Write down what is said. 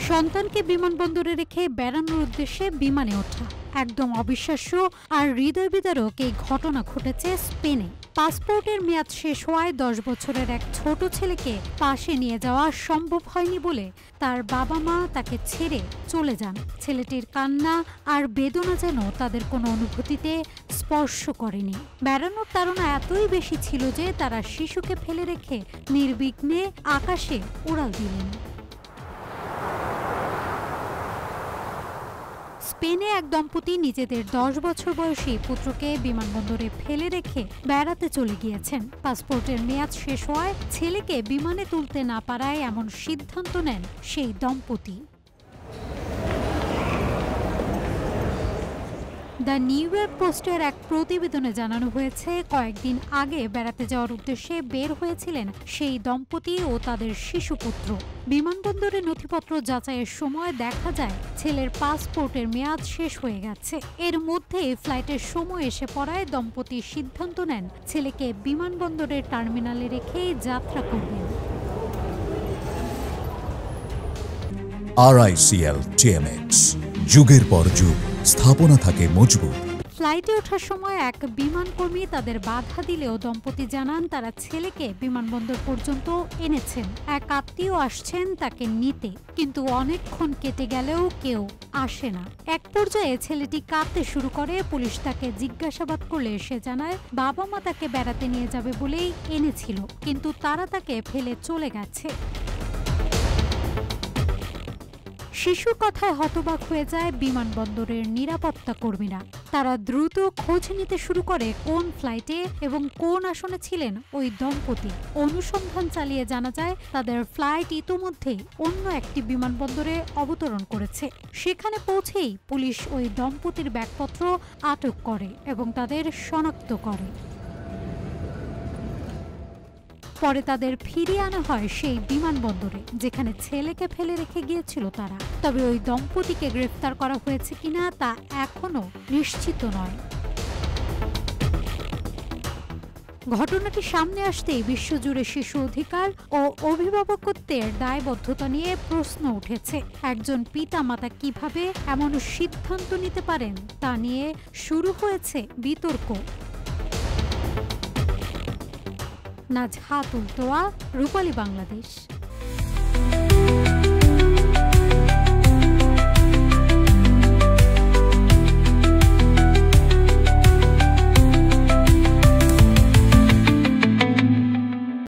সন্তানকে বিমানবন্দরে রেখে বেড়ানোর উদ্দেশ্যে বিমানে ওঠা একদম অবিশ্বাস্য আর হৃদয় বিদারক এই ঘটনা ঘটেছে স্পেনে। পাসপোর্টের মেয়াদ শেষ হওয়ায় 10 বছরের এক ছোট ছেলেকে পাশে নিয়ে যাওয়া সম্ভব হয়নি বলে তার বাবা মা তাকে ছেড়ে চলে যান। ছেলেটির কান্না আর বেদনা যেন তাদের কোনো অনুভূতিতে স্পর্শ করেনি। বেড়ানোর তাড়না এতই বেশি ছিল যে তারা শিশুকে ফেলে রেখে নির্বিঘ্নে আকাশে উড়াল দিলেন। স্পেনে এক দম্পতি নিজেদের 10 বছর বয়সী পুত্রকে বিমানবন্দরে ফেলে রেখে বেড়াতে চলে গিয়েছেন। পাসপোর্টের মেয়াদ শেষ হওয়ায় ছেলেকে বিমানে তুলতে না পারায় এমন সিদ্ধান্ত নেন সেই দম্পতি। দ্য নিউ ইয়র্ক পোস্টের এক প্রতিবেদনে জানানো হয়েছে, কয়েকদিন আগে বেড়াতে যাওয়ার উদ্দেশ্যে বের হয়েছিলেন সেই দম্পতি ও তাদের শিশুপুত্র। বিমানবন্দরে নথিপত্র যাচাইয়ের সময় দেখা যায় ছেলের পাসপোর্টের মেয়াদ শেষ হয়ে গেছে। এর মধ্যে ফ্লাইটের সময় এসে পড়ায় দম্পতি সিদ্ধান্ত নেন ছেলেকে বিমানবন্দরের টার্মিনালে রেখেই যাত্রা করবেন। RICL TMX, যুগের পর যুগ স্থাপনা থাকে মজবুত। ফ্লাইটে ওঠার সময় এক বিমানকর্মী তাদের বাধা দিলেও দম্পতি জানান তারা ছেলেকে বিমানবন্দর পর্যন্ত এনেছেন। এক আত্মীয় আসছেন তাকে নিতে, কিন্তু অনেকক্ষণ কেটে গেলেও কেউ আসে না। এক পর্যায়ে ছেলেটি কাঁদতে শুরু করে। পুলিশ তাকে জিজ্ঞাসাবাদ করলে সে জানায় বাবা মা তাকে বেড়াতে নিয়ে যাবে বলেই এনেছিল, কিন্তু তারা তাকে ফেলে চলে গেছে। শিশুর কথায় হতবাক হয়ে যায় বিমানবন্দরের নিরাপত্তা কর্মীরা। তারা দ্রুত খোঁজ নিতে শুরু করে কোন ফ্লাইটে এবং কোন আসনে ছিলেন ওই দম্পতি। অনুসন্ধান চালিয়ে জানা যায় তাদের ফ্লাইট ইতোমধ্যেই অন্য একটি বিমানবন্দরে অবতরণ করেছে। সেখানে পৌঁছেই পুলিশ ওই দম্পতির ব্যাগপত্র আটক করে এবং তাদের শনাক্ত করে। পরে তাদের ফিরিয়ে আনা হয় সেই বিমানবন্দরে যেখানে ছেলেকে ফেলে রেখে গিয়েছিল তারা। তবে ওই দম্পতিকে গ্রেফতার করা হয়েছে কিনা তা এখনো নিশ্চিত নয়। ঘটনাটি সামনে আসতেই বিশ্বজুড়ে শিশু অধিকার ও অভিভাবকত্বের দায়বদ্ধতা নিয়ে প্রশ্ন উঠেছে। একজন পিতা মাতা কিভাবে এমন সিদ্ধান্ত নিতে পারেন তা নিয়ে শুরু হয়েছে বিতর্ক। নাজহাতুল তোয়া, রূপালী বাংলাদেশ।